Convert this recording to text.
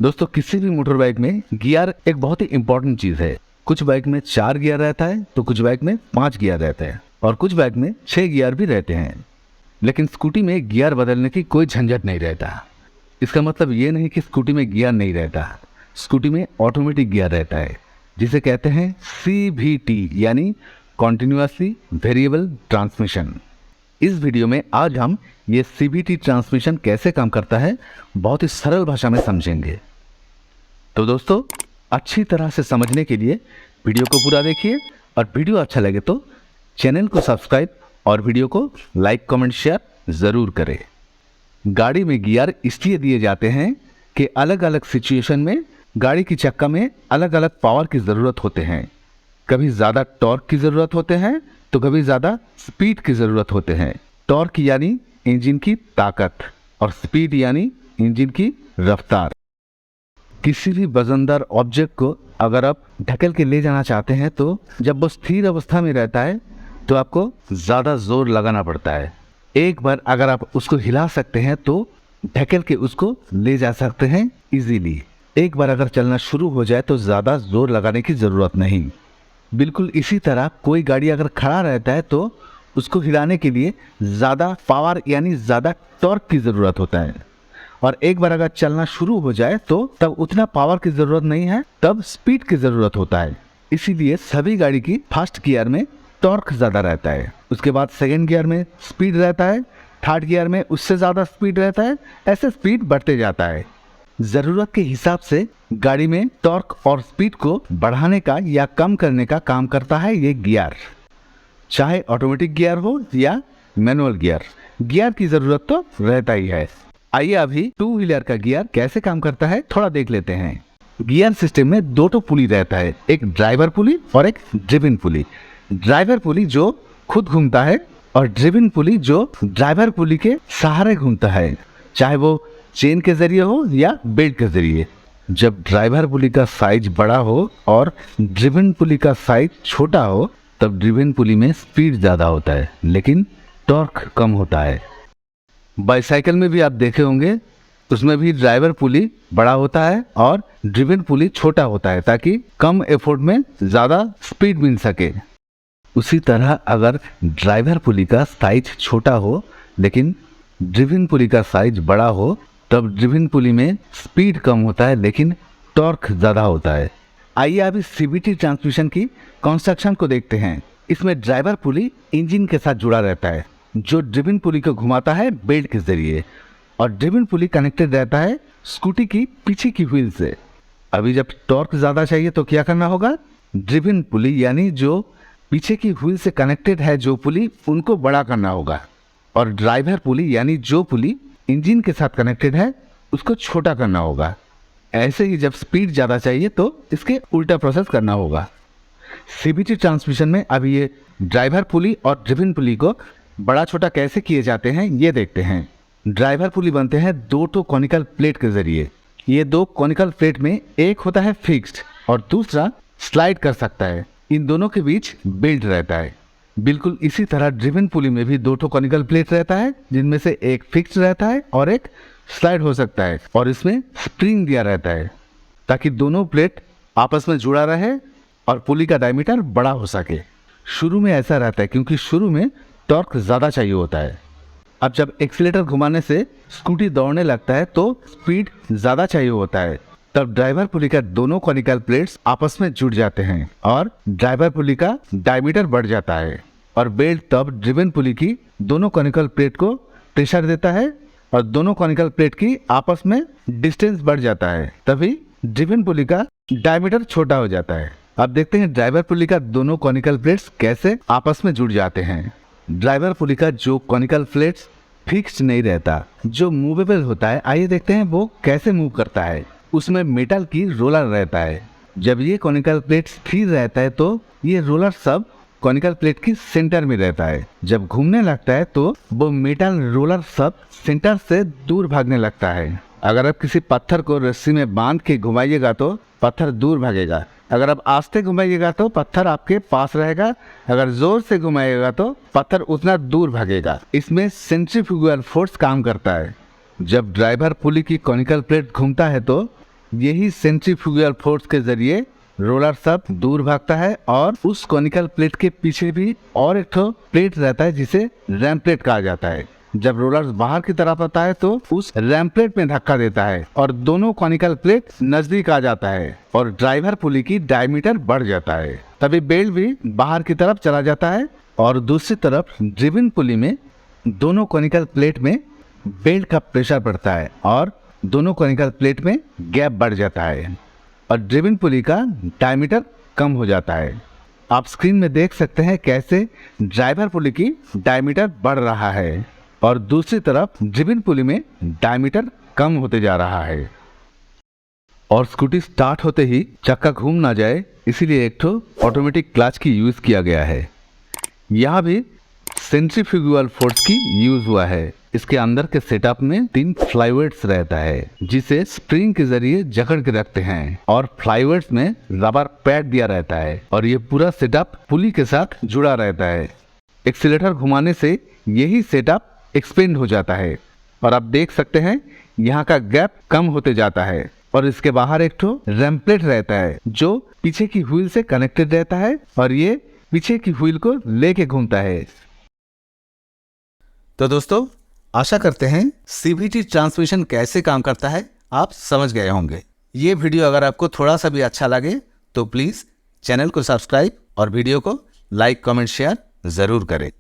दोस्तों किसी भी मोटर बाइक में गियर एक बहुत ही इंपॉर्टेंट चीज है। कुछ बाइक में 4 गियर रहता है तो कुछ बाइक में 5 गियर रहते हैं और कुछ बाइक में 6 गियर भी रहते हैं। लेकिन स्कूटी में गियर बदलने की कोई झंझट नहीं रहता। इसका मतलब ये नहीं कि स्कूटी में गियर नहीं रहता। स्कूटी में ऑटोमेटिक गियर रहता है जिसे कहते हैं CVT यानी कॉन्टिन्यूअसली वेरिएबल ट्रांसमिशन। इस वीडियो में आज हम ये CVT ट्रांसमिशन कैसे काम करता है बहुत ही सरल भाषा में समझेंगे। तो दोस्तों अच्छी तरह से समझने के लिए वीडियो को पूरा देखिए और वीडियो अच्छा लगे तो चैनल को सब्सक्राइब और वीडियो को लाइक कमेंट शेयर ज़रूर करें। गाड़ी में गियर इसलिए दिए जाते हैं कि अलग अलग सिचुएशन में गाड़ी की चक्का में अलग अलग पावर की ज़रूरत होते हैं। कभी ज़्यादा टॉर्क की ज़रूरत होते हैं तो कभी ज़्यादा स्पीड की ज़रूरत होते हैं। टॉर्क यानी इंजन की ताकत और स्पीड यानी इंजन की रफ्तार। किसी भी वजनदार ऑब्जेक्ट को अगर आप ढकेल के ले जाना चाहते हैं तो जब वो स्थिर अवस्था में रहता है तो आपको ज़्यादा जोर लगाना पड़ता है। एक बार अगर आप उसको हिला सकते हैं तो ढकेल के उसको ले जा सकते हैं इजीली। एक बार अगर चलना शुरू हो जाए तो ज़्यादा जोर लगाने की ज़रूरत नहीं। बिल्कुल इसी तरह कोई गाड़ी अगर खड़ा रहता है तो उसको हिलाने के लिए ज़्यादा पावर यानी ज़्यादा टॉर्क की ज़रूरत होता है और एक बार अगर चलना शुरू हो जाए तो तब उतना पावर की ज़रूरत नहीं है, तब स्पीड की ज़रूरत होता है। इसीलिए सभी गाड़ी की फर्स्ट गियर में टॉर्क ज़्यादा रहता है, उसके बाद सेकेंड गियर में स्पीड रहता है, थर्ड गियर में उससे ज़्यादा स्पीड रहता है, ऐसे स्पीड बढ़ते जाता है। ज़रूरत के हिसाब से गाड़ी में टॉर्क और स्पीड को बढ़ाने का या कम करने का काम करता है ये गियर। चाहे ऑटोमेटिक गियर हो या मैनुअल गियर, गियर की ज़रूरत तो रहता ही है। आइए अभी टू व्हीलर का गियर कैसे काम करता है थोड़ा देख लेते हैं। गियर सिस्टम में दो पुली रहता है, एक ड्राइवर पुली और एक ड्रिवन पुली। ड्राइवर पुली जो खुद घूमता है और ड्रिवन पुली जो ड्राइवर पुली के सहारे घूमता है, चाहे वो चेन के जरिए हो या बेल्ट के जरिए। जब ड्राइवर पुली का साइज बड़ा हो और ड्रिवन पुली का साइज छोटा हो तब ड्रिवन पुली में स्पीड ज़्यादा होता है लेकिन टॉर्क कम होता है। बाइसाइकिल में भी आप देखे होंगे, उसमें भी ड्राइवर पुली बड़ा होता है और ड्रिवन पुली छोटा होता है ताकि कम एफर्ट में ज़्यादा स्पीड मिल सके। उसी तरह अगर ड्राइवर पुली का साइज छोटा हो लेकिन ड्रिवन पुली का साइज बड़ा हो तब ड्रिवन पुली में स्पीड कम होता है लेकिन टॉर्क ज़्यादा होता है। आइए अभी CVT ट्रांसमिशन की कंस्ट्रक्शन को देखते हैं। इसमें ड्राइवर पुली इंजन के साथ जुड़ा रहता है जो ड्रिवन पुली को घुमाता है बेल्ट के जरिए और ड्रिवन पुली कनेक्टेड रहता है स्कूटी की पीछे की व्हील से। अभी जब टॉर्क ज़्यादा चाहिए तो क्या करना होगा, ड्रिवन पुली यानी जो पीछे की व्हील से कनेक्टेड है जो पुली उनको बड़ा करना होगा और ड्राइवर पुली यानी जो पुली इंजन के साथ कनेक्टेड है उसको छोटा करना होगा। ऐसे ही जब स्पीड ज़्यादा चाहिए तो इसके उल्टा प्रोसेस करना होगा। CVT ट्रांसमिशन में अभी ये ड्राइवर पुली और ड्रिवन पुली को बड़ा छोटा कैसे किए जाते हैं ये देखते हैं। ड्राइवर पुली बनते हैं दो कॉनिकल प्लेट के जरिए। ये दो कॉनिकल प्लेट में एक होता है फिक्स्ड और दूसरा स्लाइड कर सकता है। इन दोनों के बीच बेल्ट रहता है। बिल्कुल इसी तरह ड्रिवन पुली में भी दो कॉनिकल प्लेट रहता है जिनमें से एक फिक्स्ड रहता है और एक स्लाइड हो सकता है और इसमें स्प्रिंग दिया रहता है ताकि दोनों प्लेट आपस में जुड़ा रहे और पुली का डायमीटर बड़ा हो सके। शुरू में ऐसा रहता है क्योंकि शुरू में टॉर्क ज़्यादा चाहिए होता है। अब जब एक्सीलेटर घुमाने से स्कूटी दौड़ने लगता है तो स्पीड ज़्यादा चाहिए होता है, तब ड्राइवर पुली का दोनों कॉनिकल प्लेट्स आपस में जुड़ जाते हैं और ड्राइवर पुली का डायमीटर बढ़ जाता है और बेल्ट तब ड्रिवन पुली की दोनों कॉनिकल प्लेट को प्रेशर देता है और दोनों कॉनिकल प्लेट की आपस में डिस्टेंस बढ़ जाता है, तभी ड्रिवन पुली का डायमीटर छोटा हो जाता है। अब देखते हैं ड्राइवर पुली का दोनों कॉनिकल प्लेट्स कैसे आपस में जुड़ जाते हैं। ड्राइवर पुली का जो कॉनिकल प्लेट्स फिक्स्ड नहीं रहता, जो मूवेबल होता है, आइए देखते हैं वो कैसे मूव करता है। उसमें मेटल की रोलर रहता है। जब ये कॉनिकल प्लेट स्थिर रहता है तो ये रोलर सब कॉनिकल प्लेट की सेंटर में रहता है। जब घूमने लगता है तो वो मेटल रोलर सब सेंटर से दूर भागने लगता है। अगर आप किसी पत्थर को रस्सी में बांध के घुमाइएगा तो पत्थर दूर भागेगा, अगर आप आस्ते घुमाइएगा तो पत्थर आपके पास रहेगा, अगर जोर से घुमाइएगा तो पत्थर उतना दूर भागेगा। इसमें सेंट्रीफ्यूगल फोर्स काम करता है। जब ड्राइवर पुली की कॉनिकल प्लेट घूमता है तो यही सेंट्रीफ्यूगल फोर्स के जरिए रोलर सब दूर भागता है और उस कॉनिकल प्लेट के पीछे भी और एक ठो प्लेट रहता है जिसे रैम प्लेट कहा जाता है। जब रोलर बाहर की तरफ आता है तो उस रैम प्लेट में धक्का देता है और दोनों कॉनिकल प्लेट नजदीक आ जाता है और ड्राइवर पुली की डायमीटर बढ़ जाता है। तभी बेल्ट भी बाहर की तरफ चला जाता है और दूसरी तरफ ड्रिवन पुली में दोनों कॉनिकल प्लेट में बेल्ट का प्रेशर बढ़ता है और दोनों कॉनिकल प्लेट में गैप बढ़ जाता है और ड्रिवन पुली का डायमीटर कम हो जाता है। आप स्क्रीन में देख सकते हैं कैसे ड्राइवर पुली की डायमीटर बढ़ रहा है और दूसरी तरफ ड्रिवन पुली में डायमीटर कम होते जा रहा है। और स्कूटी स्टार्ट होते ही चक्का घूम ना जाए इसीलिए एक ठो ऑटोमेटिक क्लच की यूज किया गया है। यहाँ भी सेंट्रीफ्यूगल फोर्स की यूज हुआ है। इसके अंदर के सेटअप में 3 फ्लाईवेट्स रहता है जिसे स्प्रिंग के जरिए जकड़ के रखते हैं और फ्लाईवेट्स में रबर पैड दिया रहता है और ये पूरा सेटअप पुली के साथ जुड़ा रहता है। एक्सीलेटर घुमाने से यही सेटअप एक्सपेंड हो जाता है और आप देख सकते हैं यहाँ का गैप कम होते जाता है और इसके बाहर एक ठो रैम प्लेट रहता है जो पीछे की व्हील से कनेक्टेड रहता है और ये पीछे की व्हील को लेके घूमता है। तो दोस्तों आशा करते हैं सीवीटी ट्रांसमिशन कैसे काम करता है आप समझ गए होंगे। ये वीडियो अगर आपको थोड़ा सा भी अच्छा लगे तो प्लीज चैनल को सब्सक्राइब और वीडियो को लाइक कमेंट शेयर जरूर करें।